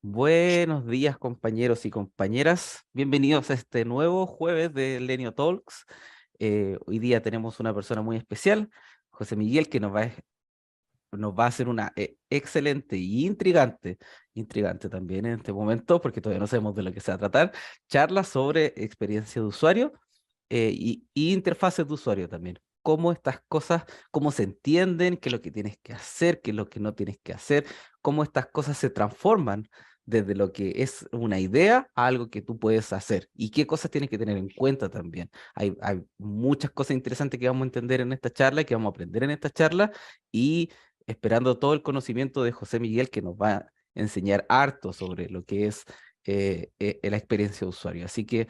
Buenos días, compañeros y compañeras. Bienvenidos a este nuevo jueves de Lenio Talks. Hoy día tenemos una persona muy especial, José Miguel, que nos va a hacer una excelente y intrigante también en este momento, porque todavía no sabemos de lo que se va a tratar, charla sobre experiencia de usuario y interfaces de usuario también. Cómo estas cosas, cómo se entienden, qué es lo que tienes que hacer, qué es lo que no tienes que hacer, cómo estas cosas se transforman desde lo que es una idea a algo que tú puedes hacer y qué cosas tienes que tener en cuenta también. Hay muchas cosas interesantes que vamos a entender en esta charla, que vamos a aprender en esta charla y esperando todo el conocimiento de José Miguel que nos va a enseñar harto sobre lo que es la experiencia de usuario. Así que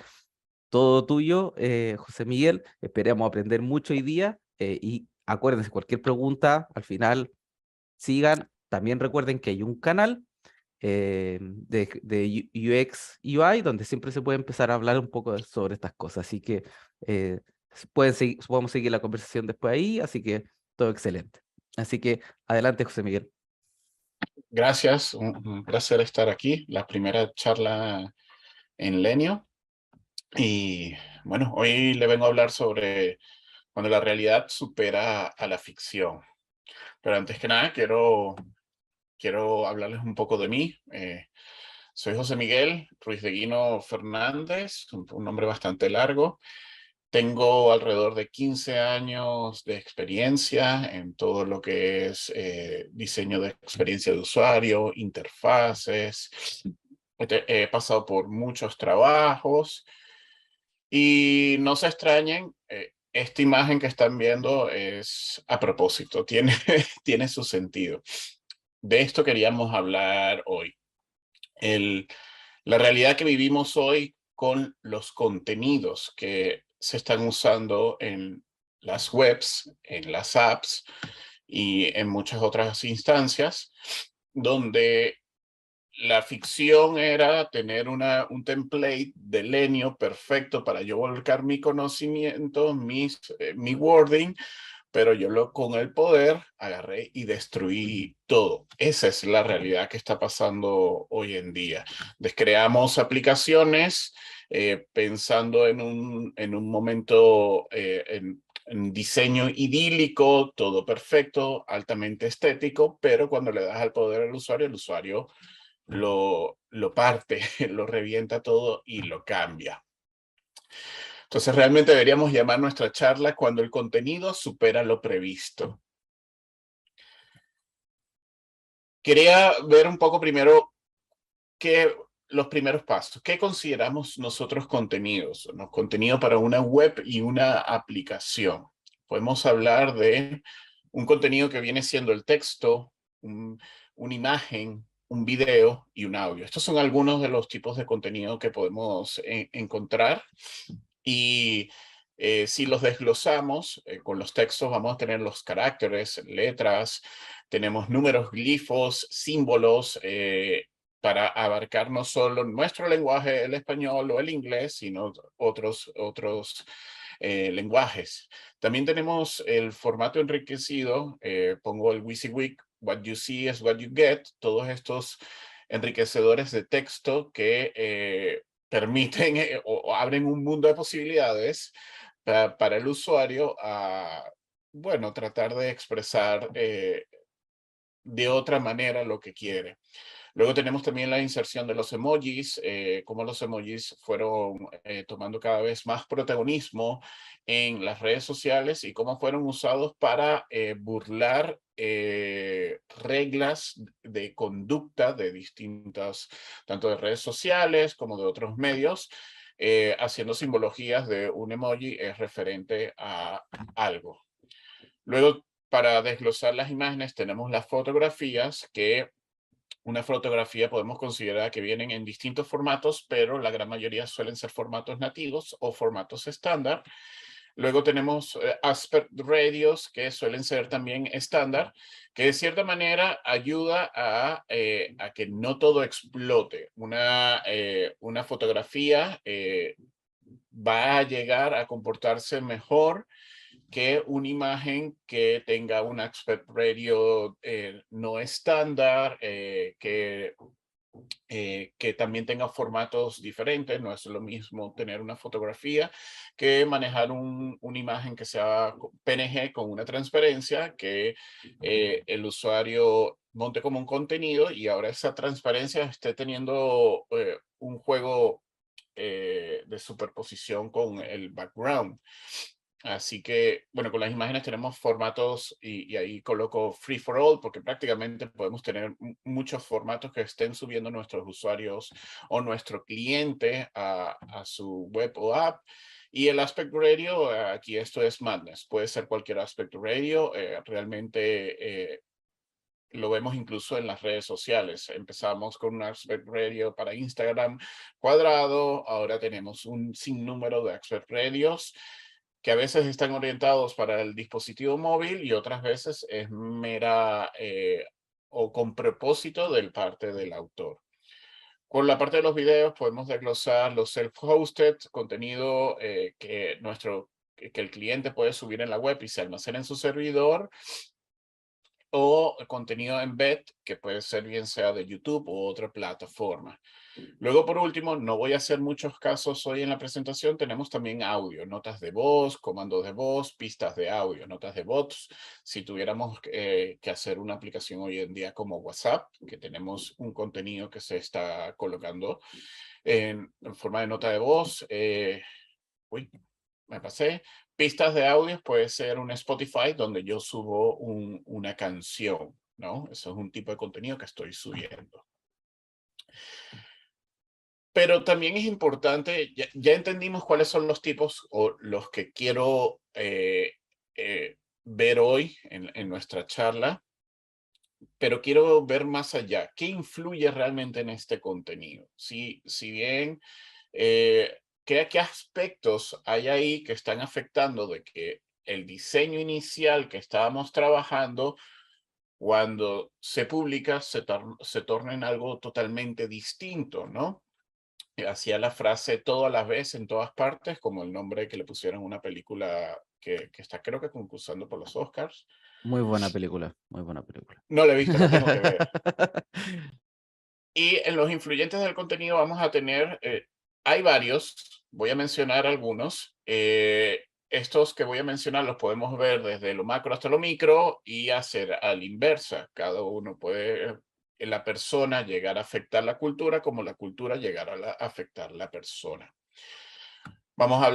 todo tuyo, José Miguel. Esperamos aprender mucho hoy día y acuérdense, cualquier pregunta, al final sigan. También recuerden que hay un canal de UX UI donde siempre se puede empezar a hablar un poco sobre estas cosas. Así que podemos seguir la conversación después ahí, así que todo excelente. Así que adelante, José Miguel. Gracias, un placer estar aquí, la primera charla en Lenio. Y bueno, hoy le vengo a hablar sobre cuando la realidad supera a la ficción. Pero antes que nada, quiero hablarles un poco de mí. Soy José Miguel Ruiz de Guino Fernández, un nombre bastante largo. Tengo alrededor de 15 años de experiencia en todo lo que es diseño de experiencia de usuario, interfaces. He pasado por muchos trabajos y no se extrañen, esta imagen que están viendo es a propósito, tiene, tiene su sentido. De esto queríamos hablar hoy. El, la realidad que vivimos hoy con los contenidos que se están usando en las webs, en las apps y en muchas otras instancias, donde la ficción era tener un template de Lenio perfecto para yo volcar mi conocimiento, mi wording, pero con el poder agarré y destruí todo. Esa es la realidad que está pasando hoy en día. Descreamos aplicaciones pensando en un momento, en diseño idílico, todo perfecto, altamente estético, pero cuando le das al poder al usuario, el usuario lo parte, lo revienta todo y lo cambia. Entonces realmente deberíamos llamar nuestra charla cuando el contenido supera lo previsto. Quería ver un poco primero los primeros pasos. ¿Qué consideramos nosotros contenidos? ¿No? Contenido para una web y una aplicación. Podemos hablar de un contenido que viene siendo el texto, una imagen, un video y un audio. Estos son algunos de los tipos de contenido que podemos encontrar. Y si los desglosamos con los textos, vamos a tener los caracteres, letras, tenemos números, glifos, símbolos, para abarcar no solo nuestro lenguaje, el español o el inglés, sino otros lenguajes. También tenemos el formato enriquecido, pongo el WYSIWYG, what you see is what you get, todos estos enriquecedores de texto que permiten o abren un mundo de posibilidades para el usuario a, bueno, tratar de expresar de otra manera lo que quiere. Luego tenemos también la inserción de los emojis, cómo los emojis fueron tomando cada vez más protagonismo en las redes sociales y cómo fueron usados para burlar reglas de conducta de distintas, tanto de redes sociales como de otros medios, haciendo simbologías de un emoji es referente a algo. Luego, para desglosar las imágenes, tenemos las fotografías que una fotografía podemos considerar que vienen en distintos formatos, pero la gran mayoría suelen ser formatos nativos o formatos estándar. Luego tenemos aspect radios que suelen ser también estándar, que de cierta manera ayuda a que no todo explote. Una fotografía va a llegar a comportarse mejor que una imagen que tenga un aspect ratio no estándar, que que también tenga formatos diferentes. No es lo mismo tener una fotografía que manejar una imagen que sea PNG con una transparencia, que el usuario monte como un contenido y ahora esa transparencia esté teniendo un juego de superposición con el background. Así que, bueno, con las imágenes tenemos formatos y ahí coloco free for all porque prácticamente podemos tener muchos formatos que estén subiendo nuestros usuarios o nuestro cliente a su web o app. Y el aspect ratio, aquí esto es madness. Puede ser cualquier aspect ratio. Realmente lo vemos incluso en las redes sociales. Empezamos con un aspect ratio para Instagram cuadrado, ahora tenemos un sinnúmero de aspect ratios que a veces están orientados para el dispositivo móvil y otras veces es mera o con propósito del parte del autor. Con la parte de los videos podemos desglosar los self-hosted, contenido que el cliente puede subir en la web y se almacena en su servidor, o contenido embed, que puede ser bien sea de YouTube u otra plataforma. Luego, por último, no voy a hacer muchos casos hoy en la presentación, tenemos también audio, notas de voz, comandos de voz, pistas de audio, notas de bots. Si tuviéramos que hacer una aplicación hoy en día como WhatsApp, que tenemos un contenido que se está colocando en forma de nota de voz, uy, me pasé. Pistas de audio puede ser un Spotify donde yo subo una canción, ¿no? Eso es un tipo de contenido que estoy subiendo. Pero también es importante, ya entendimos cuáles son los tipos o los que quiero ver hoy en nuestra charla, pero quiero ver más allá. ¿Qué influye realmente en este contenido? Si bien, ¿qué aspectos hay ahí que están afectando de que el diseño inicial que estábamos trabajando, cuando se publica, se torna en algo totalmente distinto, ¿no? Hacía la frase todo a la vez en todas partes, como el nombre que le pusieron a una película que está creo que concursando por los Oscars. Muy buena película, muy buena película. No la he visto, la tengo que ver. Y en los influyentes del contenido vamos a tener, hay varios, voy a mencionar algunos. Estos que voy a mencionar los podemos ver desde lo macro hasta lo micro y hacer a la inversa. Cada uno puede, la persona llegar a afectar la cultura como la cultura llegar a afectar la persona. Vamos a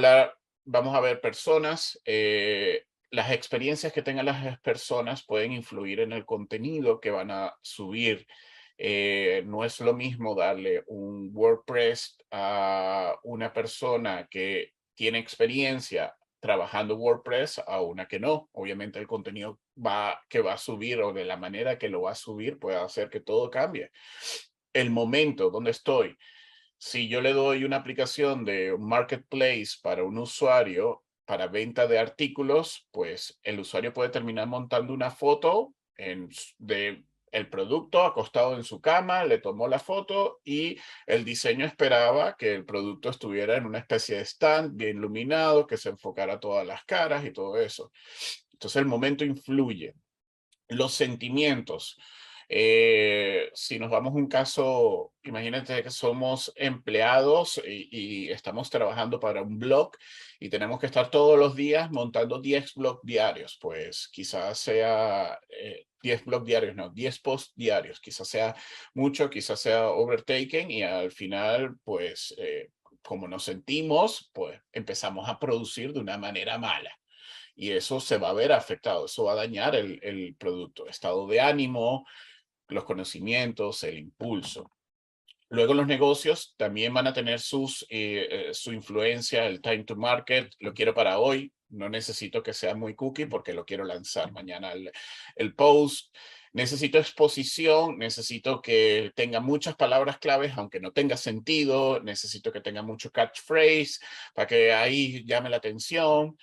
ver personas, las experiencias que tengan las personas pueden influir en el contenido que van a subir. No es lo mismo darle un WordPress a una persona que tiene experiencia trabajando WordPress a una que no. Obviamente el contenido que va a subir o de la manera que lo va a subir puede hacer que todo cambie. El momento donde estoy, si yo le doy una aplicación de un marketplace para un usuario para venta de artículos, pues el usuario puede terminar montando una foto de el producto acostado en su cama, le tomó la foto y el diseño esperaba que el producto estuviera en una especie de stand bien iluminado, que se enfocara todas las caras y todo eso. Entonces el momento influye. Los sentimientos. Si nos vamos a un caso, imagínate que somos empleados y estamos trabajando para un blog y tenemos que estar todos los días montando 10 blogs diarios, pues quizás sea 10 blogs diarios, no, 10 posts diarios, quizás sea mucho, quizás sea overtaken y al final, pues como nos sentimos, pues empezamos a producir de una manera mala y eso se va a ver afectado, eso va a dañar el producto, estado de ánimo, los conocimientos, el impulso. Luego los negocios también van a tener su influencia, el time to market, lo quiero para hoy, no necesito que sea muy cookie porque lo quiero lanzar mañana el post. Necesito exposición, necesito que tenga muchas palabras claves, aunque no tenga sentido, necesito que tenga mucho catchphrase para que ahí llame la atención.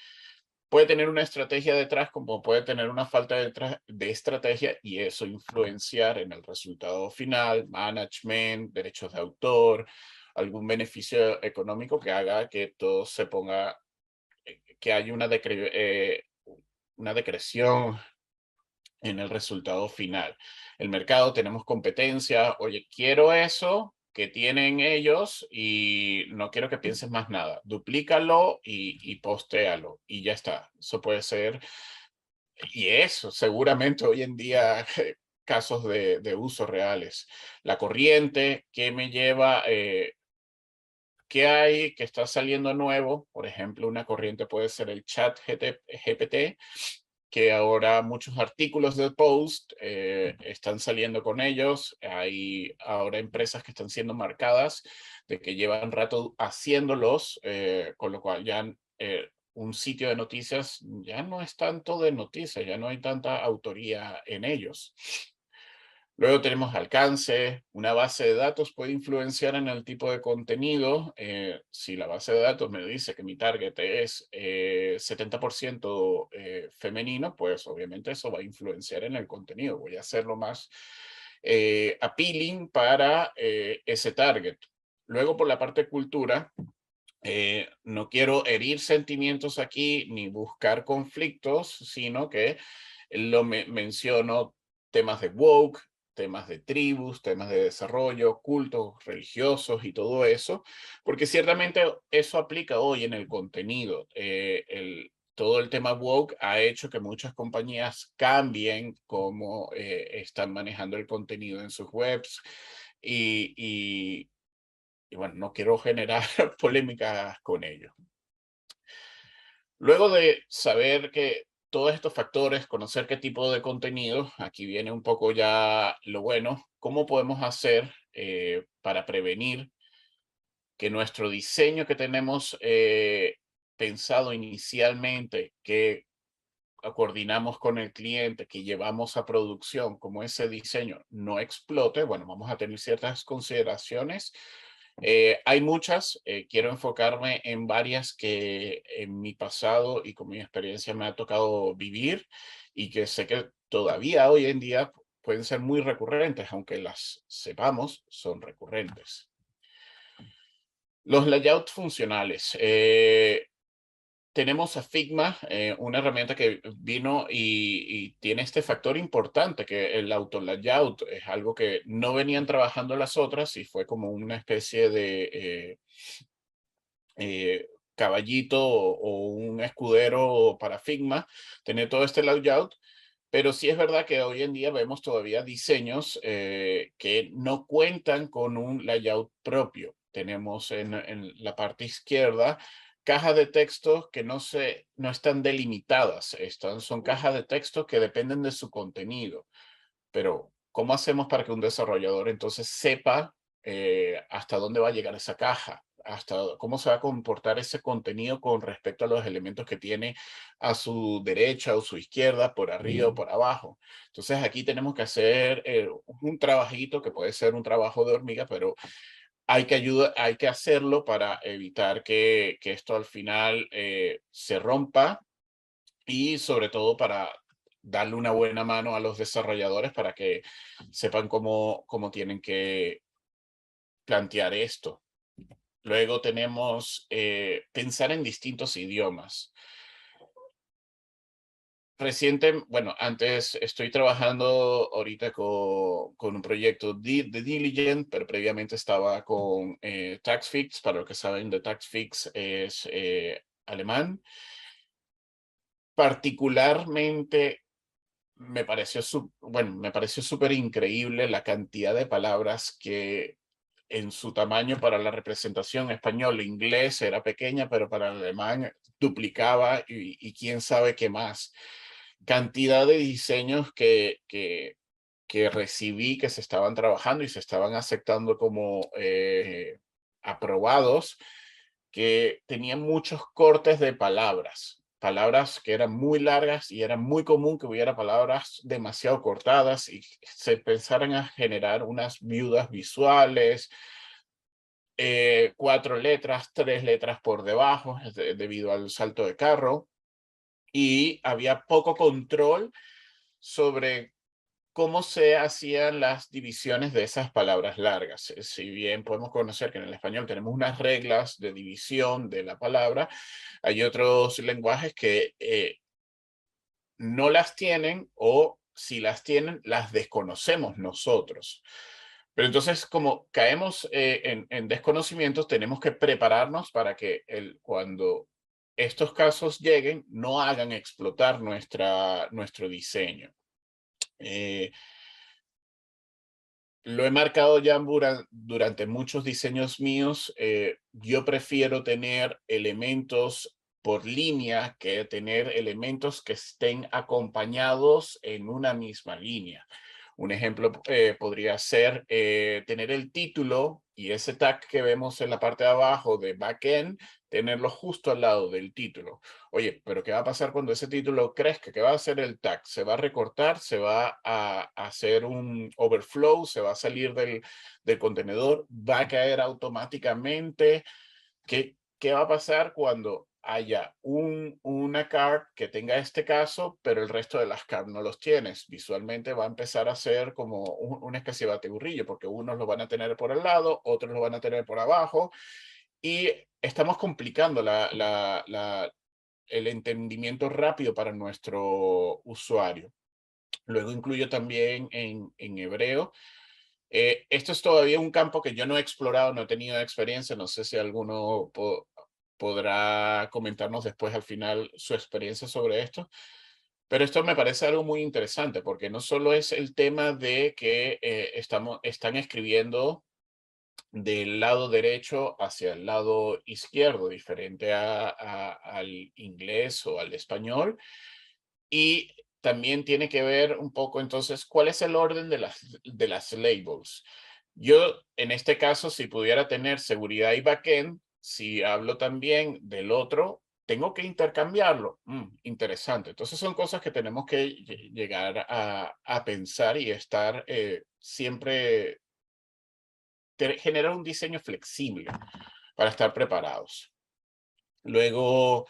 Puede tener una estrategia detrás como puede tener una falta de estrategia y eso influenciar en el resultado final, management, derechos de autor, algún beneficio económico que haga que todo se ponga, que haya una decreción en el resultado final. El mercado, tenemos competencia, oye, quiero eso que tienen ellos y no quiero que pienses más nada. Duplícalo y postéalo y ya está. Eso puede ser, y eso seguramente hoy en día casos de uso reales. La corriente, ¿qué me lleva? ¿Qué hay que está saliendo nuevo? Por ejemplo, una corriente puede ser el chat GPT, que ahora muchos artículos de post están saliendo con ellos. Hay ahora empresas que están siendo marcadas de que llevan rato haciéndolos, con lo cual ya un sitio de noticias ya no es tanto de noticias, ya no hay tanta autoría en ellos. Luego tenemos alcance. Una base de datos puede influenciar en el tipo de contenido. Si la base de datos me dice que mi target es 70% femenino, pues obviamente eso va a influenciar en el contenido. Voy a hacerlo más appealing para ese target. Luego, por la parte de cultura, no quiero herir sentimientos aquí ni buscar conflictos, sino que menciono temas de woke, temas de tribus, temas de desarrollo, cultos religiosos y todo eso, porque ciertamente eso aplica hoy en el contenido. Todo el tema woke ha hecho que muchas compañías cambien cómo están manejando el contenido en sus webs y bueno, no quiero generar polémicas con ello. Luego de saber que todos estos factores, conocer qué tipo de contenido, aquí viene un poco ya lo bueno, ¿cómo podemos hacer para prevenir que nuestro diseño que tenemos pensado inicialmente, que coordinamos con el cliente, que llevamos a producción, como ese diseño no explote? Bueno, vamos a tener ciertas consideraciones. Hay muchas, quiero enfocarme en varias que en mi pasado y con mi experiencia me ha tocado vivir y que sé que todavía hoy en día pueden ser muy recurrentes, aunque las sepamos, son recurrentes. Los layouts funcionales. Tenemos a Figma, una herramienta que vino y tiene este factor importante, que el auto layout es algo que no venían trabajando las otras y fue como una especie de caballito o un escudero para Figma, tener todo este layout. Pero sí es verdad que hoy en día vemos todavía diseños que no cuentan con un layout propio. Tenemos en la parte izquierda cajas de texto que no están delimitadas. Son cajas de texto que dependen de su contenido. Pero, ¿cómo hacemos para que un desarrollador entonces sepa hasta dónde va a llegar esa caja? Hasta cómo se va a comportar ese contenido con respecto a los elementos que tiene a su derecha o su izquierda, por arriba o por abajo. Entonces aquí tenemos que hacer un trabajito que puede ser un trabajo de hormiga, pero hay que hacerlo para evitar que esto al final se rompa y sobre todo para darle una buena mano a los desarrolladores para que sepan cómo tienen que plantear esto. Luego tenemos pensar en distintos idiomas. Bueno, antes estoy trabajando ahorita con un proyecto de Diligent, pero previamente estaba con TaxFix. Para los que saben de TaxFix, es alemán. Particularmente me pareció súper increíble la cantidad de palabras que en su tamaño para la representación español e inglés era pequeña, pero para el alemán duplicaba y quién sabe qué más. Cantidad de diseños que recibí que se estaban trabajando y se estaban aceptando como aprobados, que tenían muchos cortes de palabras que eran muy largas y era muy común que hubiera palabras demasiado cortadas y se pensaran a generar unas viudas visuales, 4 letras, 3 letras por debajo, debido al salto de carro, y había poco control sobre cómo se hacían las divisiones de esas palabras largas. Si bien podemos conocer que en el español tenemos unas reglas de división de la palabra, hay otros lenguajes que no las tienen o si las tienen, las desconocemos nosotros. Pero entonces, como caemos en desconocimientos, tenemos que prepararnos para que cuando estos casos lleguen, no hagan explotar nuestro diseño. Lo he marcado ya durante muchos diseños míos. Yo prefiero tener elementos por línea que tener elementos que estén acompañados en una misma línea. Un ejemplo podría ser tener el título y ese tag que vemos en la parte de abajo de backend, tenerlo justo al lado del título. Oye, pero ¿qué va a pasar cuando ese título crezca? ¿Qué va a hacer el tag? ¿Se va a recortar? ¿Se va a hacer un overflow? ¿Se va a salir del contenedor? ¿Va a caer automáticamente? ¿Qué va a pasar cuando haya una card que tenga este caso, pero el resto de las cards no los tienes? Visualmente va a empezar a ser como una especie de bateburrillo, porque unos lo van a tener por el lado, otros lo van a tener por abajo, y estamos complicando el entendimiento rápido para nuestro usuario. Luego incluyo también en hebreo. Esto es todavía un campo que yo no he explorado, no he tenido experiencia. No sé si alguno podrá comentarnos después al final su experiencia sobre esto. Pero esto me parece algo muy interesante porque no solo es el tema de que están escribiendo del lado derecho hacia el lado izquierdo, diferente al inglés o al español. Y también tiene que ver un poco entonces cuál es el orden de las labels. Yo, en este caso, si pudiera tener seguridad y backend, si hablo también del otro, tengo que intercambiarlo. Interesante. Entonces son cosas que tenemos que llegar a pensar y estar siempre, generar un diseño flexible para estar preparados. Luego,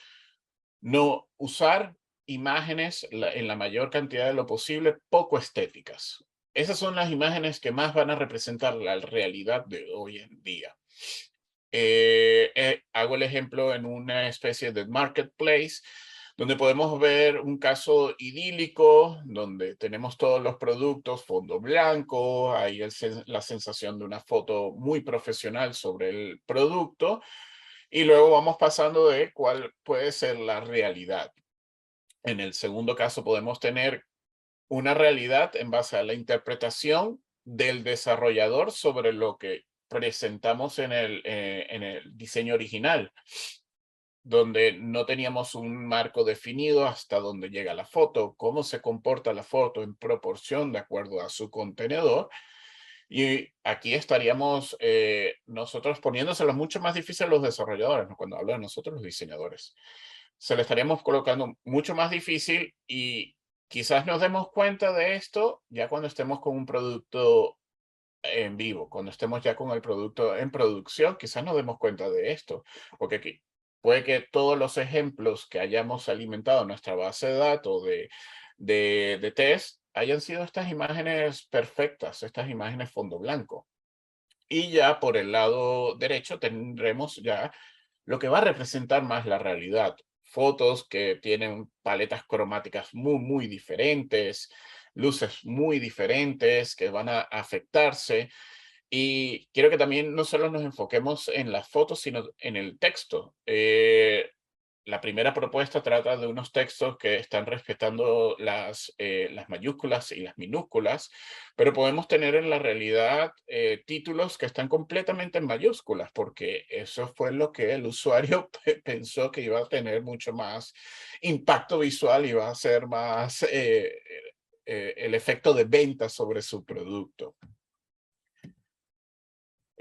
no usar imágenes en la mayor cantidad de lo posible poco estéticas. Esas son las imágenes que más van a representar la realidad de hoy en día. Hago el ejemplo en una especie de marketplace donde podemos ver un caso idílico, donde tenemos todos los productos, fondo blanco, hay la sensación de una foto muy profesional sobre el producto, y luego vamos pasando de cuál puede ser la realidad. En el segundo caso podemos tener una realidad en base a la interpretación del desarrollador sobre lo que presentamos en el diseño original, donde no teníamos un marco definido hasta dónde llega la foto, cómo se comporta la foto en proporción de acuerdo a su contenedor. Y aquí estaríamos nosotros poniéndoselo mucho más difícil a los desarrolladores, ¿no? Cuando hablo de nosotros, los diseñadores. Se le estaríamos colocando mucho más difícil y quizás nos demos cuenta de esto ya cuando estemos con un producto en vivo, cuando estemos ya con el producto en producción, quizás nos demos cuenta de esto, porque aquí puede que todos los ejemplos que hayamos alimentado en nuestra base de datos de test hayan sido estas imágenes perfectas, estas imágenes fondo blanco. Y ya por el lado derecho tendremos ya lo que va a representar más la realidad. Fotos que tienen paletas cromáticas muy diferentes, luces muy diferentes que van a afectarse. Y quiero que también no solo nos enfoquemos en las fotos, sino en el texto. La primera propuesta trata de unos textos que están respetando las mayúsculas y las minúsculas, pero podemos tener en la realidad títulos que están completamente en mayúsculas, porque eso fue lo que el usuario pensó que iba a tener mucho más impacto visual, iba a ser más el efecto de venta sobre su producto.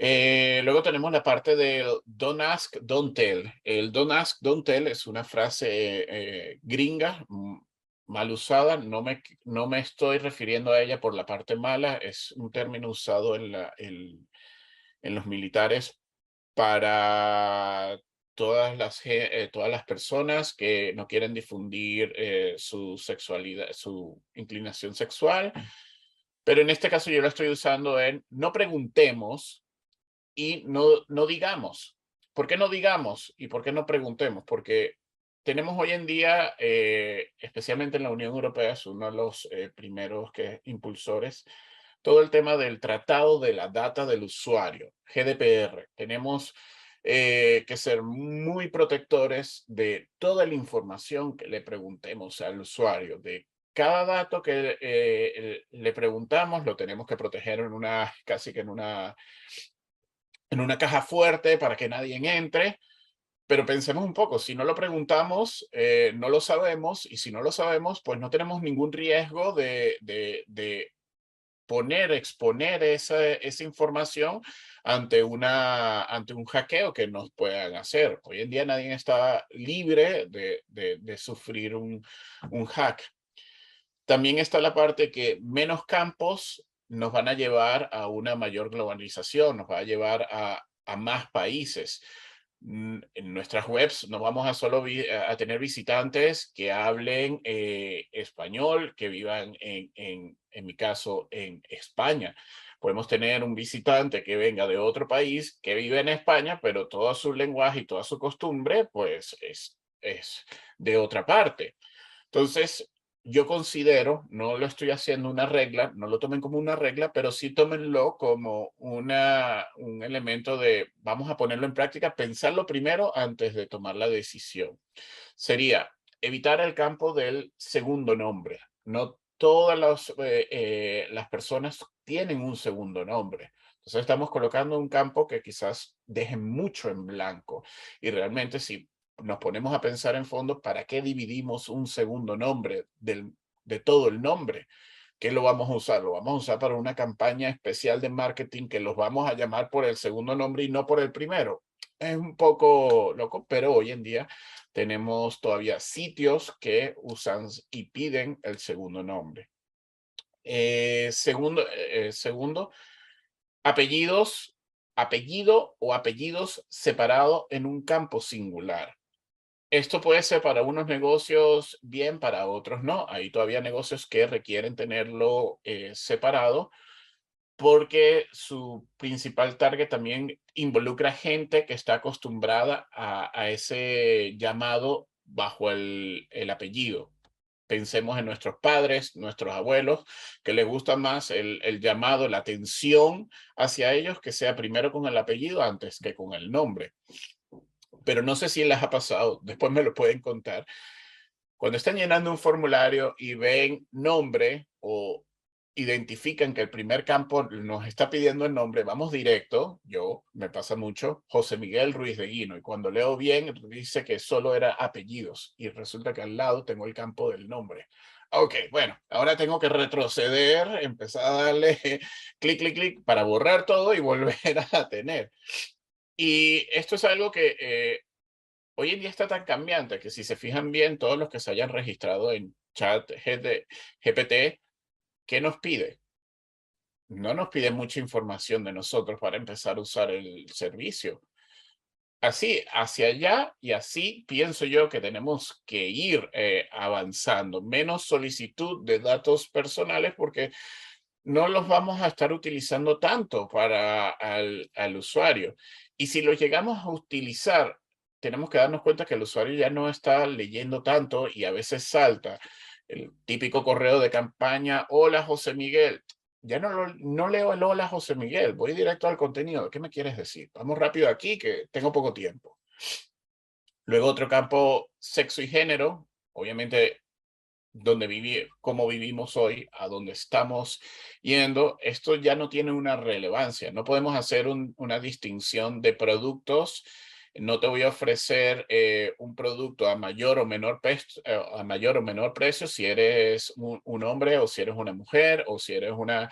Luego tenemos la parte del don't ask, don't tell. El don't ask, don't tell es una frase gringa, mal usada. No me estoy refiriendo a ella por la parte mala. Es un término usado en los militares para todas las personas que no quieren difundir su sexualidad, su inclinación sexual. Pero en este caso yo lo estoy usando en no preguntemos y no digamos. ¿Por qué no digamos? ¿Y por qué no preguntemos? Porque tenemos hoy en día, especialmente en la Unión Europea, es uno de los primeros impulsores, todo el tema del tratado de la data del usuario, GDPR. Tenemos que ser muy protectores de toda la información que le preguntemos al usuario, de cada dato que le preguntamos, lo tenemos que proteger casi que en una caja fuerte para que nadie entre. Pero pensemos un poco, si no lo preguntamos, no lo sabemos, y si no lo sabemos, pues no tenemos ningún riesgo de exponer esa información ante un hackeo que nos puedan hacer. Hoy en día nadie está libre de sufrir un hack. También está la parte que menos campos nos van a llevar a una mayor globalización, nos va a llevar a más países. En nuestras webs no vamos a solo a tener visitantes que hablen español, que vivan en mi caso, en España. Podemos tener un visitante que venga de otro país, que vive en España, pero todo su lenguaje y toda su costumbre, pues es de otra parte. Entonces, yo considero, no lo estoy haciendo una regla, no lo tomen como una regla, pero sí tómenlo como un elemento de, vamos a ponerlo en práctica, pensarlo primero antes de tomar la decisión. Sería evitar el campo del segundo nombre. No todas las personas tienen un segundo nombre. Entonces estamos colocando un campo que quizás deje mucho en blanco. Y realmente si nos ponemos a pensar en fondo, ¿para qué dividimos un segundo nombre de todo el nombre? ¿Qué lo vamos a usar? Lo vamos a usar para una campaña especial de marketing que los vamos a llamar por el segundo nombre y no por el primero. Es un poco loco, pero hoy en día tenemos todavía sitios que usan y piden el segundo nombre. Segundo, apellido o apellidos separados en un campo singular. Esto puede ser para unos negocios bien, para otros no. Hay todavía negocios que requieren tenerlo separado porque su principal target también involucra gente que está acostumbrada a ese llamado bajo el apellido. Pensemos en nuestros padres, nuestros abuelos, que les gusta más el llamado, la atención hacia ellos, que sea primero con el apellido antes que con el nombre. Pero no sé si les ha pasado, después me lo pueden contar. Cuando están llenando un formulario y ven nombre o identifican que el primer campo nos está pidiendo el nombre, vamos directo, me pasa mucho, José Miguel Ruiz de Guino, y cuando leo bien dice que solo era apellidos y resulta que al lado tengo el campo del nombre. Ok, bueno, ahora tengo que retroceder, empezar a darle clic, clic, clic para borrar todo y volver a tener. Y esto es algo que hoy en día está tan cambiante que si se fijan bien, todos los que se hayan registrado en chat GPT, ¿qué nos pide? No nos pide mucha información de nosotros para empezar a usar el servicio. Así, hacia allá y así pienso yo que tenemos que ir avanzando. Menos solicitud de datos personales porque no los vamos a estar utilizando tanto para al usuario. Y si los llegamos a utilizar, tenemos que darnos cuenta que el usuario ya no está leyendo tanto y a veces salta el típico correo de campaña, hola José Miguel. Ya no leo el hola José Miguel, voy directo al contenido. ¿Qué me quieres decir? Vamos rápido aquí que tengo poco tiempo. Luego otro campo, sexo y género. Obviamente cómo vivimos hoy, a dónde estamos yendo, esto ya no tiene una relevancia. No podemos hacer una distinción de productos. No te voy a ofrecer un producto a mayor o menor precio si eres un hombre o si eres una mujer o si eres una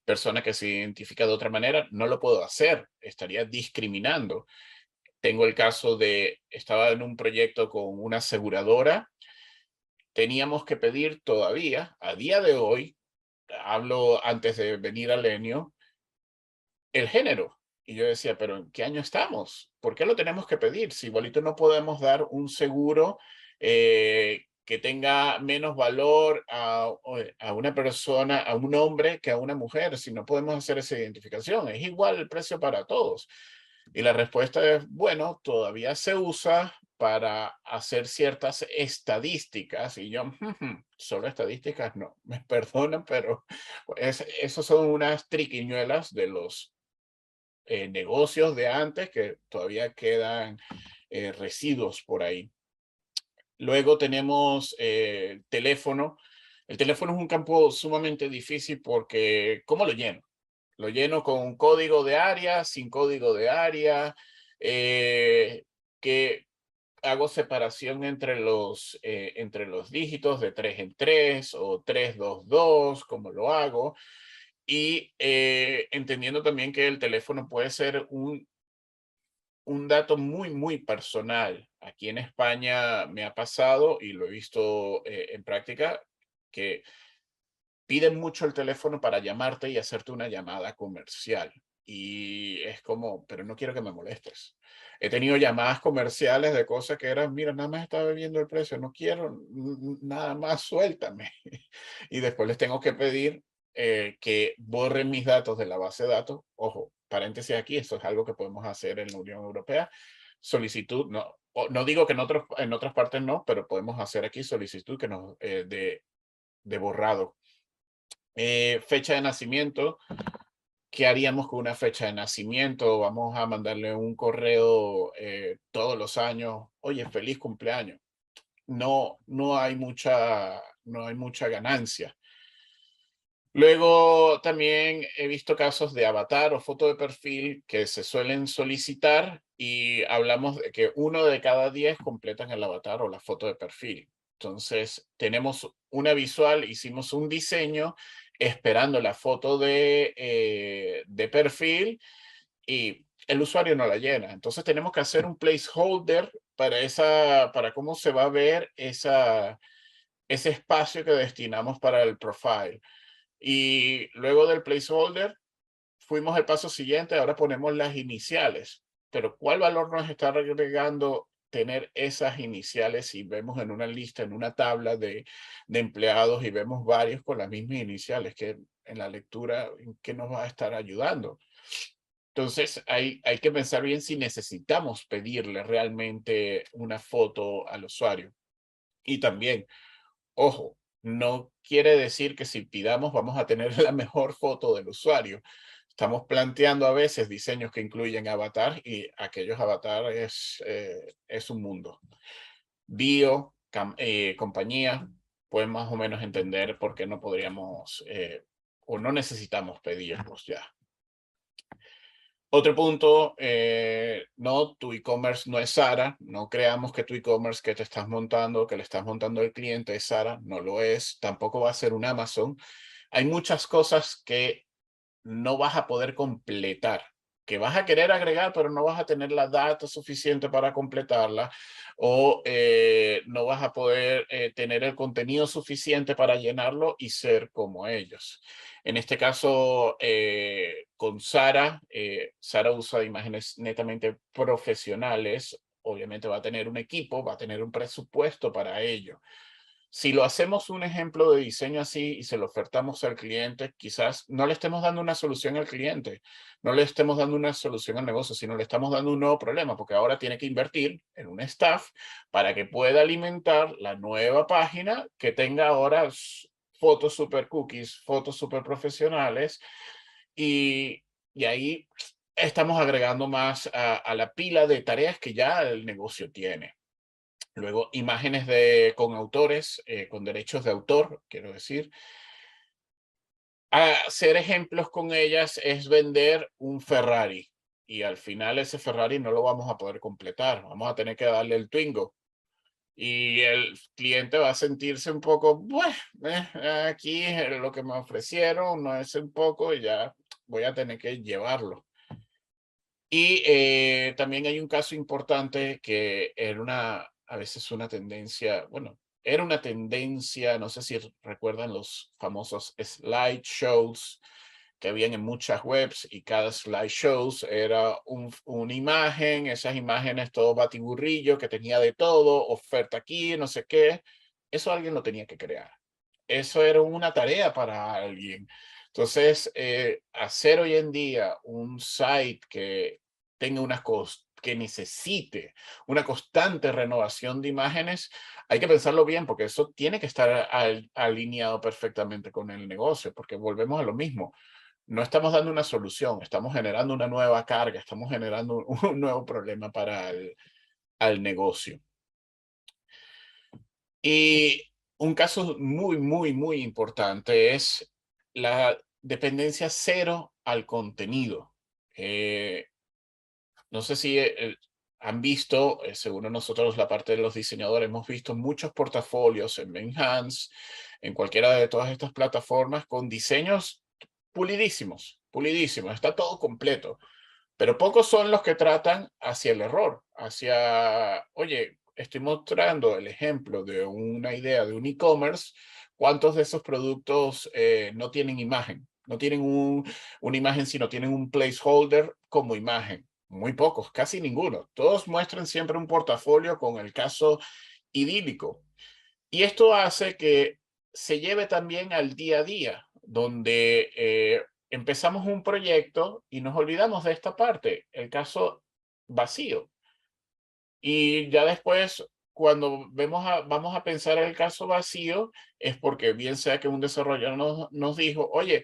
persona que se identifica de otra manera. No lo puedo hacer. Estaría discriminando. Tengo el caso estaba en un proyecto con una aseguradora. Teníamos que pedir todavía, a día de hoy, hablo antes de venir a Lenio, el género. Y yo decía, pero ¿en qué año estamos? ¿Por qué lo tenemos que pedir? Si igualito no podemos dar un seguro que tenga menos valor a una persona, a un hombre que a una mujer, si no podemos hacer esa identificación. Es igual el precio para todos. Y la respuesta es, bueno, todavía se usa, para hacer ciertas estadísticas. Y yo, solo estadísticas, no, me perdonan, pero esos son unas triquiñuelas de los negocios de antes que todavía quedan residuos por ahí. Luego tenemos el teléfono. El teléfono es un campo sumamente difícil porque ¿cómo lo lleno? Lo lleno con código de área, sin código de área, que hago separación entre los dígitos de 3 en 3 o 3, 2, 2, como lo hago. Y entendiendo también que el teléfono puede ser un dato muy, muy personal. Aquí en España me ha pasado y lo he visto en práctica que piden mucho el teléfono para llamarte y hacerte una llamada comercial. Y es como, pero no quiero que me molestes. He tenido llamadas comerciales de cosas que eran, mira, nada más estaba viendo el precio, no quiero nada más, suéltame. Y después les tengo que pedir que borren mis datos de la base de datos. Ojo, paréntesis aquí, esto es algo que podemos hacer en la Unión Europea. Solicitud, no, no digo que en otras partes no, pero podemos hacer aquí solicitud que nos, de borrado. Fecha de nacimiento. ¿Qué haríamos con una fecha de nacimiento? Vamos a mandarle un correo todos los años. Oye, feliz cumpleaños. No, no hay mucha ganancia. Luego también he visto casos de avatar o foto de perfil que se suelen solicitar y hablamos de que 1 de cada 10 completan el avatar o la foto de perfil. Entonces tenemos una visual, hicimos un diseño esperando la foto de perfil y el usuario no la llena. Entonces tenemos que hacer un placeholder para cómo se va a ver ese espacio que destinamos para el profile. Y luego del placeholder, fuimos al paso siguiente, ahora ponemos las iniciales. Pero ¿cuál valor nos está agregando tener esas iniciales si vemos en una lista, en una tabla de empleados y vemos varios con las mismas iniciales? Que en la lectura, ¿qué nos va a estar ayudando? Entonces, hay que pensar bien si necesitamos pedirle realmente una foto al usuario. Y también, ojo, no quiere decir que si pidamos vamos a tener la mejor foto del usuario. Estamos planteando a veces diseños que incluyen avatar y aquellos avatares es un mundo. Bio, compañía, pueden más o menos entender por qué no podríamos o no necesitamos pedirlos ya. Otro punto, no, tu e-commerce no es Zara, no creamos que tu e-commerce que te estás montando, que le estás montando al cliente es Zara, no lo es, tampoco va a ser un Amazon. Hay muchas cosas que no vas a poder completar, que vas a querer agregar, pero no vas a tener la data suficiente para completarla o no vas a poder tener el contenido suficiente para llenarlo y ser como ellos. En este caso, con Sara, Sara usa imágenes netamente profesionales. Obviamente va a tener un equipo, va a tener un presupuesto para ello. Si lo hacemos un ejemplo de diseño así y se lo ofertamos al cliente, quizás no le estemos dando una solución al cliente, no le estemos dando una solución al negocio, sino le estamos dando un nuevo problema, porque ahora tiene que invertir en un staff para que pueda alimentar la nueva página que tenga ahora fotos super cookies, fotos super profesionales y ahí estamos agregando más a la pila de tareas que ya el negocio tiene. Luego, imágenes con autores, con derechos de autor, quiero decir. Hacer ejemplos con ellas es vender un Ferrari y al final ese Ferrari no lo vamos a poder completar. Vamos a tener que darle el Twingo. Y el cliente va a sentirse un poco, bueno, aquí lo que me ofrecieron no es un poco y ya voy a tener que llevarlo. Y también hay un caso importante que era a veces una tendencia, bueno, era una tendencia, no sé si recuerdan los famosos slideshows que habían en muchas webs y cada slideshows era una imagen, esas imágenes todo batiburrillo que tenía de todo, oferta aquí, no sé qué. Eso alguien lo tenía que crear. Eso era una tarea para alguien. Entonces, hacer hoy en día un site que tenga que necesite una constante renovación de imágenes, hay que pensarlo bien, porque eso tiene que estar alineado perfectamente con el negocio, porque volvemos a lo mismo. No estamos dando una solución, estamos generando una nueva carga, estamos generando un nuevo problema para al negocio. Y un caso muy, muy, muy importante es la dependencia cero al contenido. No sé si han visto, según nosotros, la parte de los diseñadores, hemos visto muchos portafolios en Behance, en cualquiera de todas estas plataformas, con diseños pulidísimos, pulidísimos, está todo completo. Pero pocos son los que tratan hacia el error, hacia, oye, estoy mostrando el ejemplo de una idea de un e-commerce, ¿cuántos de esos productos no tienen imagen? No tienen una imagen, sino tienen un placeholder como imagen. Muy pocos, casi ninguno. Todos muestran siempre un portafolio con el caso idílico. Y esto hace que se lleve también al día a día, donde empezamos un proyecto y nos olvidamos de esta parte, el caso vacío. Y ya después, cuando vamos a pensar el caso vacío, es porque bien sea que un desarrollador nos dijo, oye,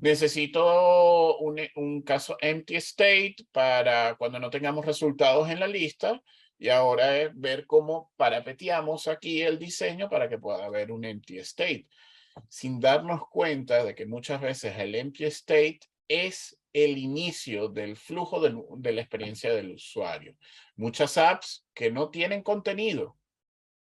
necesito un caso empty state para cuando no tengamos resultados en la lista. Y ahora es ver cómo parapeteamos aquí el diseño para que pueda haber un empty state, sin darnos cuenta de que muchas veces el empty state es el inicio del flujo de la experiencia del usuario. Muchas apps que no tienen contenido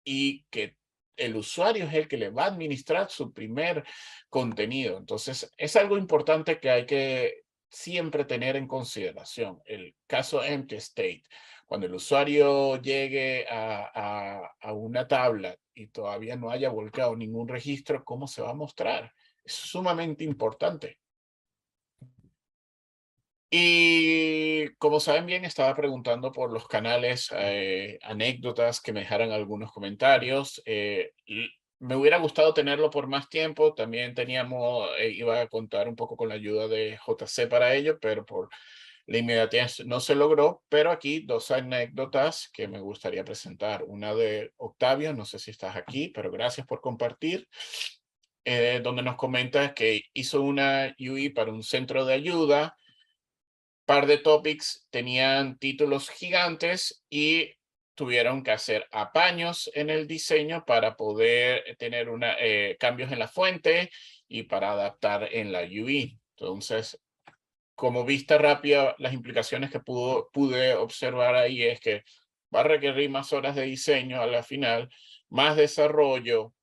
y que el usuario es el que le va a administrar su primer contenido. Entonces, es algo importante que hay que siempre tener en consideración. El caso empty state. Cuando el usuario llegue a una tabla y todavía no haya volcado ningún registro, ¿cómo se va a mostrar? Es sumamente importante. Y como saben bien, estaba preguntando por los canales, anécdotas, que me dejaran algunos comentarios. Me hubiera gustado tenerlo por más tiempo. También teníamos, iba a contar un poco con la ayuda de JC para ello, pero por la inmediatez no se logró. Pero aquí dos anécdotas que me gustaría presentar. Una de Octavio, no sé si estás aquí, pero gracias por compartir. Donde nos comenta que hizo una UI para un centro de ayuda. Par de topics tenían títulos gigantes y tuvieron que hacer apaños en el diseño para poder tener cambios en la fuente y para adaptar en la UI. Entonces, como vista rápida, las implicaciones que pude observar ahí es que va a requerir más horas de diseño a la final, más desarrollo.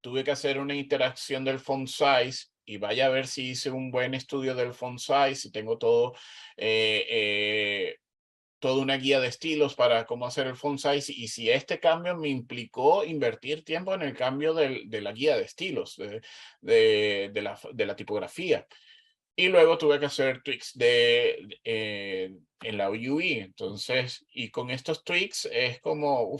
Tuve que hacer una interacción del font size y vaya a ver si hice un buen estudio del font size, si tengo eh, eh, toda una guía de estilos para cómo hacer el font size, y si este cambio me implicó invertir tiempo en el cambio de la guía de estilos, de la tipografía. Y luego tuve que hacer tweaks en la UI. Entonces, y con estos tweaks es como,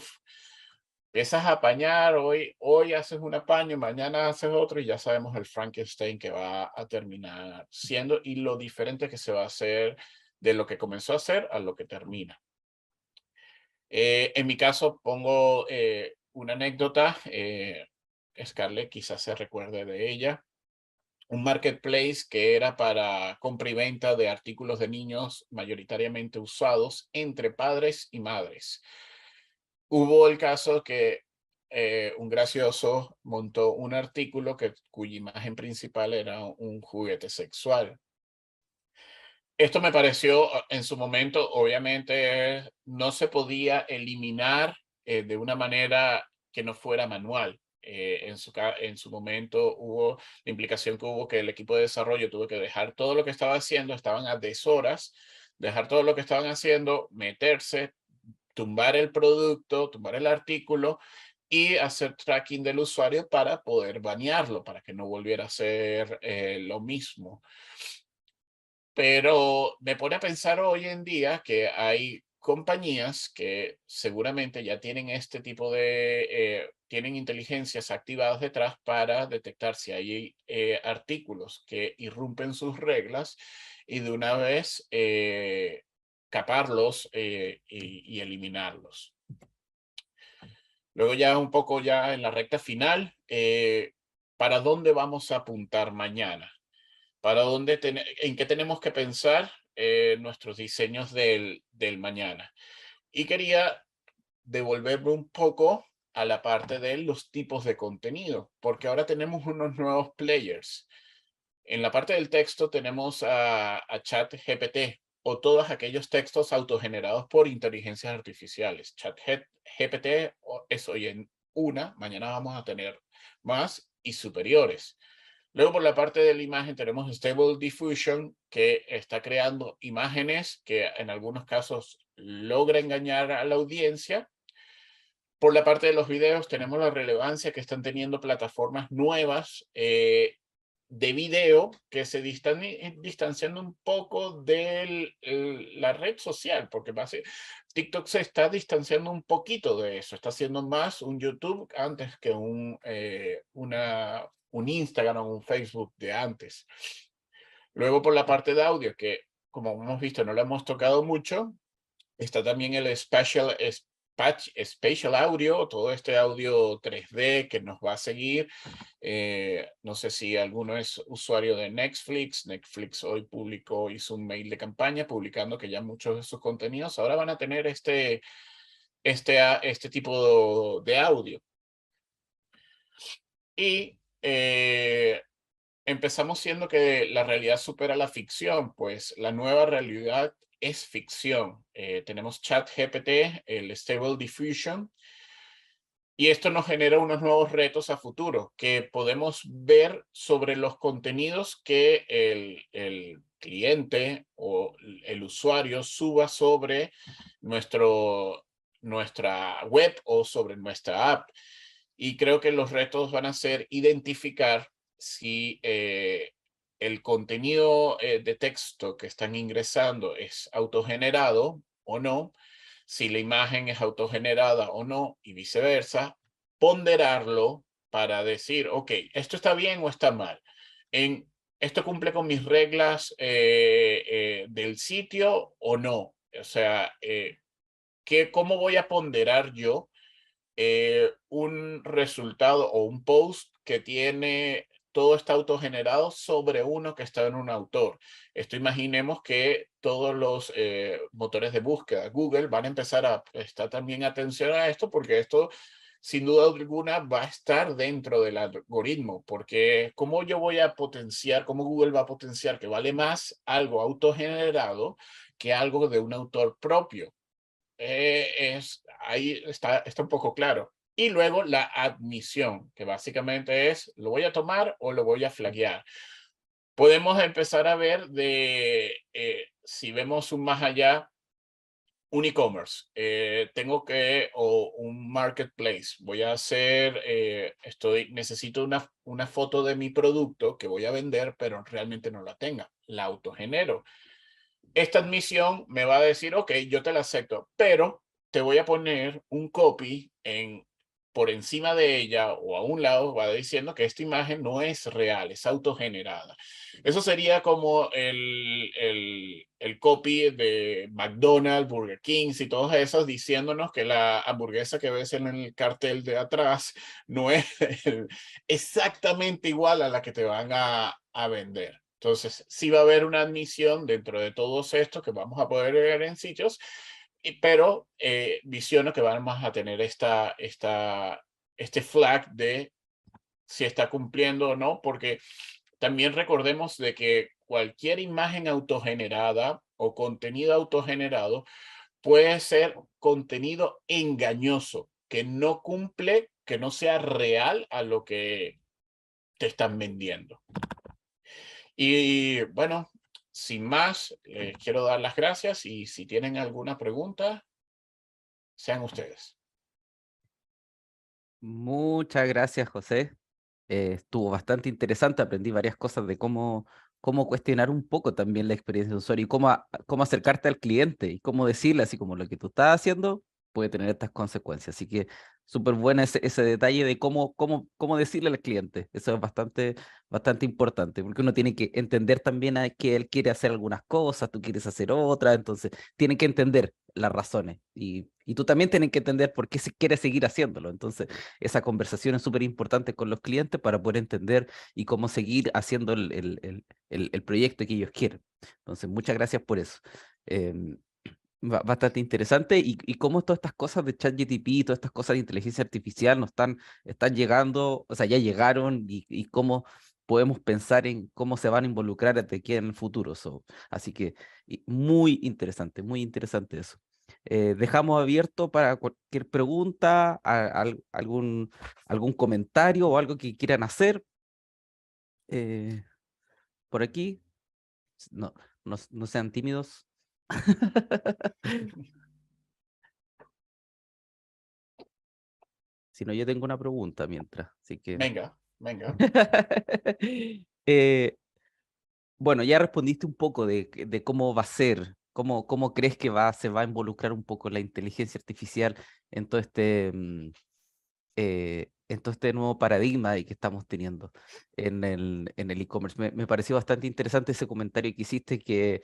empiezas a apañar, hoy haces un apaño, mañana haces otro y ya sabemos el Frankenstein que va a terminar siendo y lo diferente que se va a hacer de lo que comenzó a hacer a lo que termina. En mi caso pongo una anécdota, Scarlett quizás se recuerde de ella, un marketplace que era para compra y venta de artículos de niños mayoritariamente usados entre padres y madres. Hubo el caso que un gracioso montó un artículo cuya imagen principal era un juguete sexual. Esto me pareció en su momento, obviamente, no se podía eliminar de una manera que no fuera manual. En su momento hubo la implicación que hubo que el equipo de desarrollo tuvo que dejar todo lo que estaba haciendo, estaban a deshoras, dejar todo lo que estaban haciendo, meterse, tumbar el producto, tumbar el artículo y hacer tracking del usuario para poder banearlo, para que no volviera a hacer lo mismo. Pero me pone a pensar hoy en día que hay compañías que seguramente ya tienen este tipo tienen inteligencias activadas detrás para detectar si hay artículos que irrumpen sus reglas y de una vez caparlos y eliminarlos. Luego ya un poco ya en la recta final, ¿para dónde vamos a apuntar mañana? ¿En qué tenemos que pensar nuestros diseños del mañana? Y quería devolverme un poco a la parte de los tipos de contenido, porque ahora tenemos unos nuevos players. En la parte del texto tenemos a ChatGPT o todos aquellos textos autogenerados por inteligencias artificiales. ChatGPT es hoy en una, mañana vamos a tener más y superiores. Luego por la parte de la imagen tenemos Stable Diffusion, que está creando imágenes que en algunos casos logra engañar a la audiencia. Por la parte de los videos tenemos la relevancia que están teniendo plataformas nuevas de video que se distanciando un poco de la red social, porque TikTok se está distanciando un poquito de eso, está haciendo más un YouTube antes que un Instagram o un Facebook de antes. Luego por la parte de audio, que como hemos visto no lo hemos tocado mucho, está también el Spatial Audio, todo este audio 3D que nos va a seguir. No sé si alguno es usuario de Netflix. Netflix hoy hizo un mail de campaña publicando que ya muchos de sus contenidos ahora van a tener este tipo de audio. Y empezamos siendo que la realidad supera la ficción, pues la nueva realidad es ficción. Tenemos ChatGPT, el Stable Diffusion, y esto nos genera unos nuevos retos a futuro que podemos ver sobre los contenidos que el cliente o el usuario suba sobre nuestra web o sobre nuestra app. Y creo que los retos van a ser identificar si el contenido de texto que están ingresando es autogenerado o no, si la imagen es autogenerada o no y viceversa, ponderarlo para decir, ok, esto está bien o está mal. ¿Esto cumple con mis reglas del sitio o no? O sea, ¿cómo voy a ponderar yo un resultado o un post que tiene todo está autogenerado sobre uno que está en un autor? Esto imaginemos que todos los motores de búsqueda, Google, van a empezar a prestar también atención a esto, porque esto sin duda alguna va a estar dentro del algoritmo, porque ¿cómo yo voy a potenciar, cómo Google va a potenciar que vale más algo autogenerado que algo de un autor propio? Ahí está un poco claro. Y luego la admisión, que básicamente es, ¿lo voy a tomar o lo voy a flaguear? Podemos empezar a ver si vemos un más allá, un e-commerce, o un marketplace, voy a hacer, necesito una foto de mi producto que voy a vender, pero realmente no la tenga, la autogenero. Esta admisión me va a decir, ok, yo te la acepto, pero te voy a poner un copy por encima de ella o a un lado, va diciendo que esta imagen no es real, es autogenerada. Eso sería como el copy de McDonald's, Burger King y todos esos diciéndonos que la hamburguesa que ves en el cartel de atrás no es exactamente igual a la que te van a vender. Entonces, sí va a haber una admisión dentro de todos estos que vamos a poder ver en sitios, pero visiono que vamos a tener este flag de si está cumpliendo o no, porque también recordemos de que cualquier imagen autogenerada o contenido autogenerado puede ser contenido engañoso, que no cumple, que no sea real a lo que te están vendiendo. Y bueno, sin más, quiero dar las gracias y si tienen alguna pregunta, sean ustedes. Muchas gracias, José. Estuvo bastante interesante, aprendí varias cosas de cómo cuestionar un poco también la experiencia de usuario y cómo acercarte al cliente y cómo decirle, así como lo que tú estás haciendo puede tener estas consecuencias. Así que súper buena ese detalle de cómo decirle al cliente. Eso es bastante importante, porque uno tiene que entender también que él quiere hacer algunas cosas, tú quieres hacer otras, entonces tienen que entender las razones. Y tú también tienes que entender por qué se quiere seguir haciéndolo. Entonces, esa conversación es súper importante con los clientes para poder entender y cómo seguir haciendo el proyecto que ellos quieren. Entonces, muchas gracias por eso. Em, Bastante interesante y cómo todas estas cosas de ChatGPT, todas estas cosas de inteligencia artificial están llegando, o sea, ya llegaron y cómo podemos pensar en cómo se van a involucrar de aquí en el futuro. Así que muy interesante eso. Dejamos abierto para cualquier pregunta, algún comentario o algo que quieran hacer eh, por aquí. No, no sean tímidos. Si no, yo tengo una pregunta mientras, así que... Venga, venga. Eh, bueno, ya respondiste un poco de cómo va a ser, cómo crees que se va a involucrar un poco la inteligencia artificial en todo en todo este nuevo paradigma que estamos teniendo en el e-commerce. Me pareció bastante interesante ese comentario que hiciste que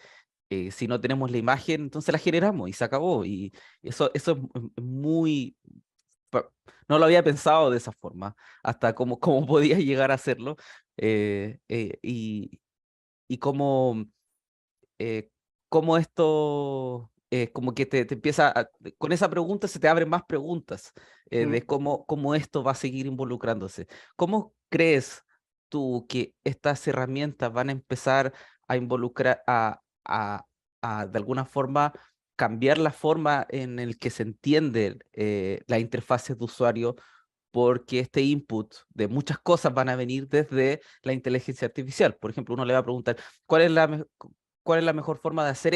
si no tenemos la imagen, entonces la generamos y se acabó. Y eso es muy, no lo había pensado de esa forma, hasta cómo podía llegar a hacerlo eh, eh, y, y eh, cómo esto, como que te empieza, con esa pregunta se te abren más preguntas Mm, de cómo esto va a seguir involucrándose. ¿Cómo crees tú que estas herramientas van a empezar a involucrar, de alguna forma, cambiar la forma en el que se entiende la interfaces de usuario? Porque este input de muchas cosas van a venir desde la inteligencia artificial. Por ejemplo, uno le va a preguntar, ¿cuál es cuál es la mejor forma de hacer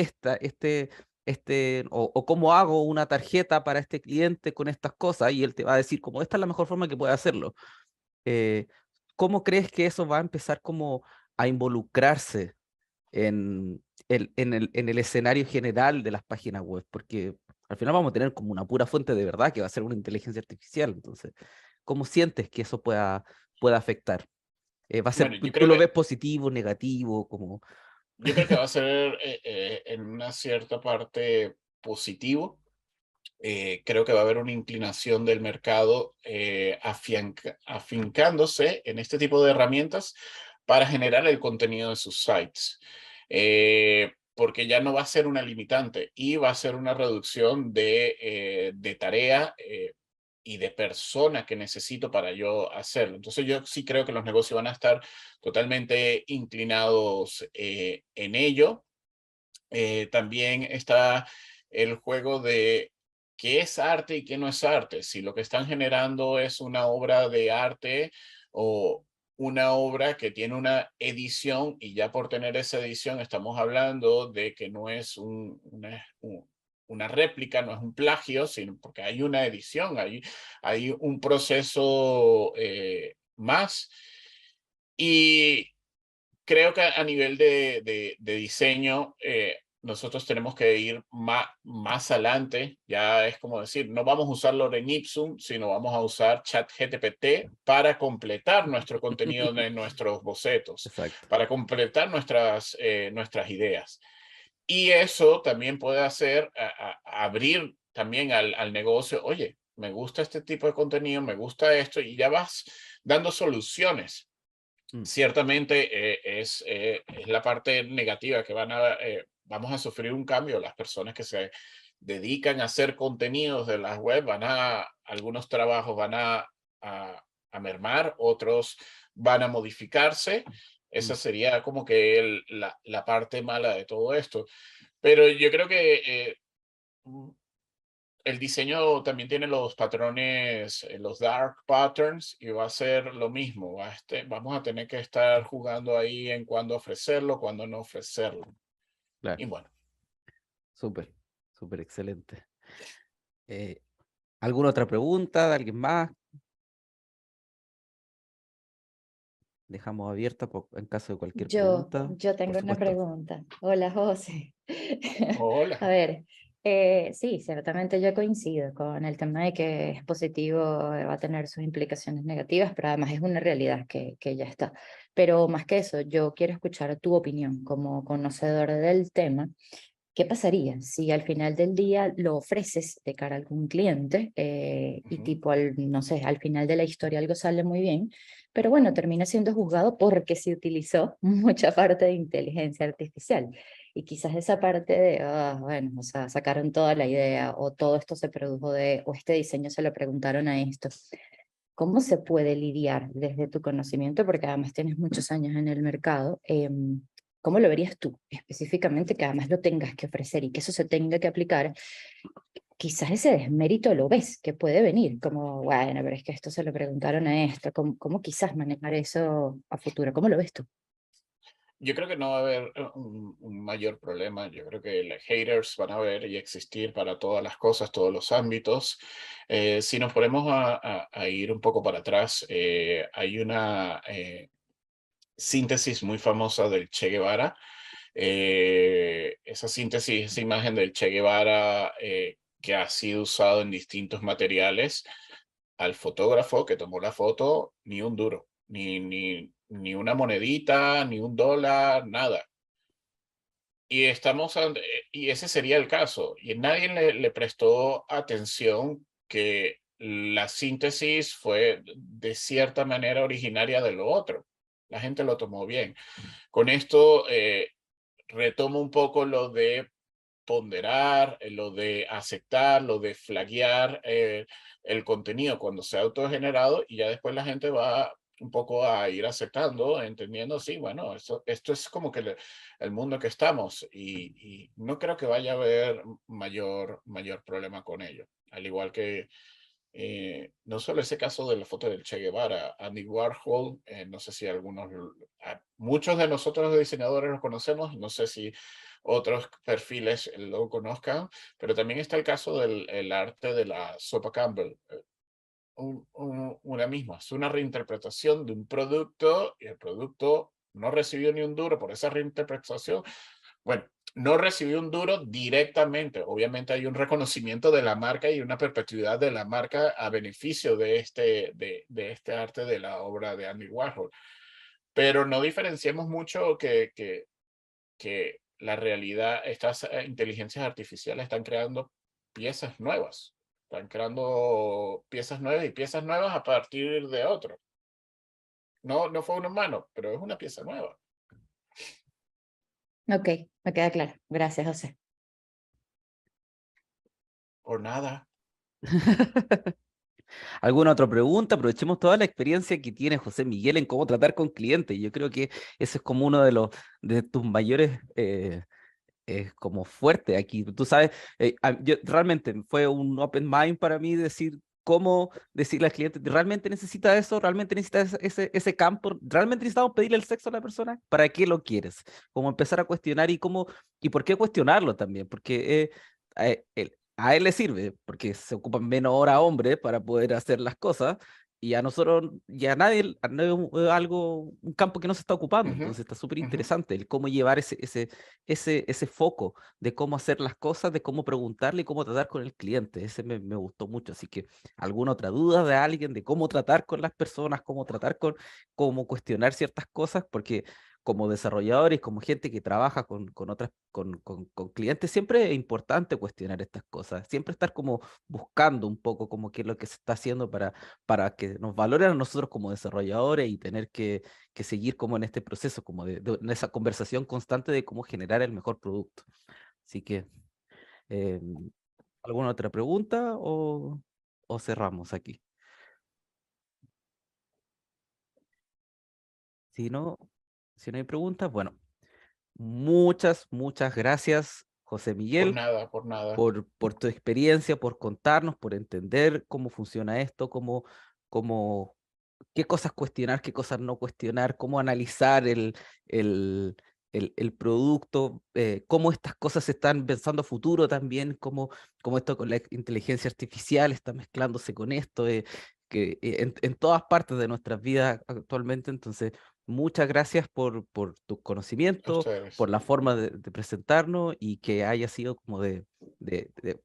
o cómo hago una tarjeta para este cliente con estas cosas? Y él te va a decir, como esta es la mejor forma que puede hacerlo. Eh, ¿Cómo crees que eso va a empezar como a involucrarse en el escenario general de las páginas web? Porque al final vamos a tener como una pura fuente de verdad que va a ser una inteligencia artificial. Entonces, ¿cómo sientes que eso pueda afectar? ¿Va a ser, Bueno, yo tú creo lo que, ves positivo, negativo, como... yo creo que va a ser en una cierta parte positivo. Creo que va a haber una inclinación del mercado afincándose en este tipo de herramientas para generar el contenido de sus sites. Porque ya no va a ser una limitante y va a ser una reducción de tarea y de persona que necesito para yo hacerlo. Entonces yo sí creo que los negocios van a estar totalmente inclinados en ello. También está el juego de qué es arte y qué no es arte. Si lo que están generando es una obra de arte o una obra que tiene una edición y ya por tener esa edición estamos hablando de que no es una réplica, no es un plagio, sino porque hay una edición, hay un proceso más. Y creo que a nivel de diseño, nosotros tenemos que ir más adelante. Ya es como decir, no vamos a usar Lorem Ipsum, sino vamos a usar ChatGPT para completar nuestro contenido de nuestros bocetos, Exacto. para completar nuestras ideas. Y eso también puede hacer abrir también al negocio, oye, me gusta este tipo de contenido, me gusta esto, y ya vas dando soluciones. Mm, Ciertamente es la parte negativa que vamos a sufrir un cambio. Las personas que se dedican a hacer contenidos de las web algunos trabajos a mermar, otros van a modificarse. mm. Esa sería como que la parte mala de todo esto. Pero yo creo que el diseño también tiene los patrones, los dark patterns, y va a ser lo mismo. Vamos a tener que estar jugando ahí en cuándo ofrecerlo, cuándo no ofrecerlo. Claro, Y bueno, súper, súper excelente. Eh, ¿Alguna otra pregunta de alguien más? Dejamos abierta en caso de cualquier Yo, pregunta, yo por tengo una supuesto. pregunta. Hola, José. hola. A ver, Sí, ciertamente yo coincido con el tema de que es positivo, va a tener sus implicaciones negativas, pero además es una realidad que ya está. Pero más que eso, yo quiero escuchar tu opinión como conocedor del tema. ¿Qué pasaría si al final del día lo ofreces de cara a algún cliente y Ujú. tipo, no sé, al final de la historia algo sale muy bien, pero bueno, termina siendo juzgado porque se utilizó mucha parte de inteligencia artificial? Y quizás esa parte de, bueno, o sea, sacaron toda la idea o todo esto se produjo de, o este diseño se lo preguntaron a esto. ¿Cómo se puede lidiar desde tu conocimiento? Porque además tienes muchos años en el mercado. ¿Cómo lo verías tú específicamente que además lo tengas que ofrecer y que eso se tenga que aplicar? Quizás ese desmérito lo ves que puede venir, como, bueno, pero es que esto se lo preguntaron a esto. ¿Cómo quizás manejar eso a futuro? ¿Cómo lo ves tú? Yo creo que no va a haber un mayor problema. Yo creo que los haters van a haber y existir para todas las cosas, todos los ámbitos. Si nos ponemos a ir un poco para atrás, hay una síntesis muy famosa del Che Guevara. Esa síntesis, esa imagen del Che Guevara que ha sido usado en distintos materiales, al fotógrafo que tomó la foto, ni un duro, ni una monedita, ni un dólar, nada. Y ese sería el caso. Y nadie le prestó atención que la síntesis fue de cierta manera originaria de lo otro. La gente lo tomó bien. Con esto retomo un poco lo de ponderar, lo de aceptar, lo de flaguear el contenido cuando sea autogenerado y ya después la gente va un poco a ir aceptando, entendiendo, sí, bueno, esto es como que el mundo que estamos y no creo que vaya a haber mayor problema con ello. Al igual que no solo ese caso de la foto del Che Guevara, Andy Warhol, no sé si muchos de nosotros los diseñadores los conocemos, no sé si otros perfiles lo conozcan, pero también está el caso del el arte de la sopa Campbell. Una misma, es una reinterpretación de un producto y el producto no recibió ni un duro por esa reinterpretación. Bueno, no recibió un duro directamente. Obviamente hay un reconocimiento de la marca y una perpetuidad de la marca a beneficio de este arte de la obra de Andy Warhol. Pero no diferenciemos mucho que la realidad, estas inteligencias artificiales están creando piezas nuevas. Están creando piezas nuevas y piezas nuevas a partir de otro. No, no fue un humano, pero es una pieza nueva. Ok, me queda claro. Gracias, José. Por nada. ¿Alguna otra pregunta? Aprovechemos toda la experiencia que tiene José Miguel en cómo tratar con clientes. Yo creo que ese es como uno de los de tus mayores como fuerte aquí. Tú sabes, yo realmente fue un open mind para mí decir cómo decirle al cliente, ¿realmente necesita eso? ¿Realmente necesita ese campo? ¿Realmente necesitamos pedirle el sexo a la persona? ¿Para qué lo quieres? Como empezar a cuestionar y por qué cuestionarlo también, porque a él le sirve, porque se ocupan menos hora hombre para poder hacer las cosas. Y a nosotros, y a nadie, algo, un campo que no se está ocupando. Ujú, Entonces está súper ujú. interesante el cómo llevar ese foco de cómo hacer las cosas, de cómo preguntarle y cómo tratar con el cliente. Ese me gustó mucho. Así que, ¿alguna otra duda de alguien de cómo tratar con las personas, cómo cuestionar ciertas cosas? Porque como desarrolladores, como gente que trabaja con clientes, siempre es importante cuestionar estas cosas, siempre estar como buscando un poco como qué es lo que se está haciendo para que nos valoren a nosotros como desarrolladores y tener que seguir como en este proceso, como en esa conversación constante de cómo generar el mejor producto. Así que, eh, ¿alguna otra pregunta o cerramos aquí? Si no, si no hay preguntas, bueno, muchas gracias, José Por Miguel, nada, por nada. por tu experiencia, por contarnos, por entender cómo funciona esto, cómo, qué cosas cuestionar, qué cosas no cuestionar, cómo analizar el, el producto, cómo estas cosas se están pensando a futuro también, cómo esto con la inteligencia artificial está mezclándose con esto, en todas partes de nuestras vidas actualmente. Entonces, muchas gracias por tu A conocimiento, por ustedes. la forma de presentarnos y que haya sido como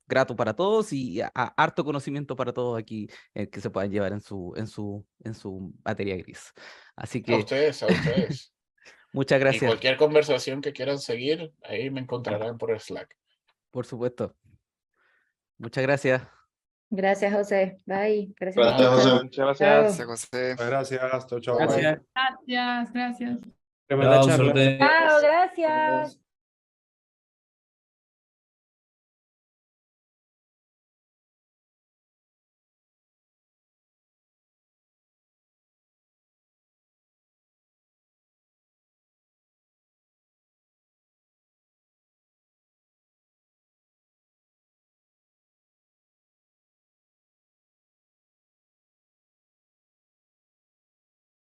grato para todos y harto conocimiento para todos aquí que se puedan llevar en su materia gris. Así A que ustedes, a ustedes. muchas Y gracias, cualquier conversación que quieran seguir, ahí me encontrarán por el Slack. por supuesto. Muchas gracias. Gracias, José. Bye. Gracias, Gracias, José. José. Muchas gracias. Chao. Gracias, José. Gracias. Chao, chao. Gracias. Bye. Gracias, gracias. Tremenda Chao, charla. suerte. Chao, gracias.